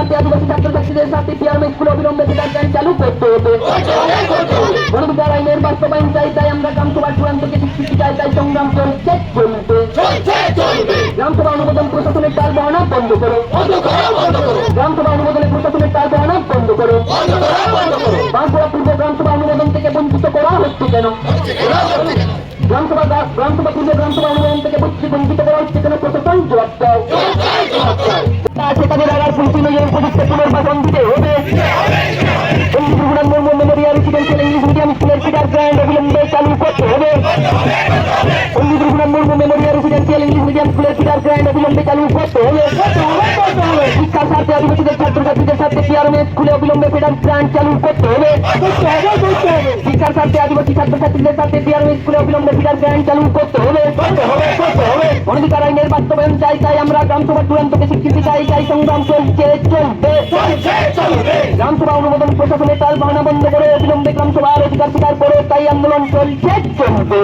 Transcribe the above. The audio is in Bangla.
স্বার্থে আদিবাসী ছাত্রছাত্রীদের স্বার্থে পিয়ারমে স্কুলে অবিলম্বে ফিডার ট্রেন চালু করতে হবে। গণতন্ত্র আইনের বাস্তবায়ন চাই, তাই আমরা গ্রামসভার চূড়ান্তকে স্বীকৃতি চাই, তাই সংগ্রাম চলছে চলবে। গ্রামসভা অনুমোদন প্রশাসনের টাল বাহানা বন্ধ করো। গ্রামসভা অনুমোদনে প্রশাসনের টাল বাহানা বন্ধ করো। বাঁকুড়া পূর্ব গ্রামসভা অনুমোদন থেকে বঞ্চিত করা হচ্ছে কেন? গ্রামসভা পূর্ব গ্রামসভা অনুমোদন থেকে বঞ্চিত করা হচ্ছে কেন? প্রশাসন জবাব দাও। তাদের আগার পুলিশ উপযুক্ত পুনর্বাসন দিতে হবে। মেমোরিয়াল রেসিডেন্সিয়াল ইংলিশ মিডিয়াম স্কুলের ফিডার গ্রান্ট অবিলম্বে চালু করতে হবে। মেমোরিয়াল রেসিডেন্সিয়াল ইংলিশ মিডিয়াম স্কুলের ফিডার গ্রান্ট অবিলম্বে চালু করতে হবে। শিক্ষার স্বার্থে আদিবাসীদের ছাত্রছাত্রীদের স্বার্থে পিয়ারমে স্কুলে অবিলম্বে ফিডার গ্রান্ট চালু করতে হবে। শিক্ষার স্বার্থে আদিবাসী ছাত্রছাত্রীদের স্বার্থে পিয়ারমে স্কুলে অবিলম্বে ফিডার গ্রান্ট চালু করতে হবে। অনধিকার আইনের বাস্তবায়ন চাই, তাই আমরা গ্রামসভার চূড়ান্তকে স্বীকৃতি চাই, তাই সংগ্রাম চলছে চলবে। গ্রামসভা অনুমোদন প্রশাসনের টাল বাহানা বন্ধ করে অবিলম্বে গ্রামসভার অধিকার স্বীকার করে, তাই আন্দোলন চলছে চলবে।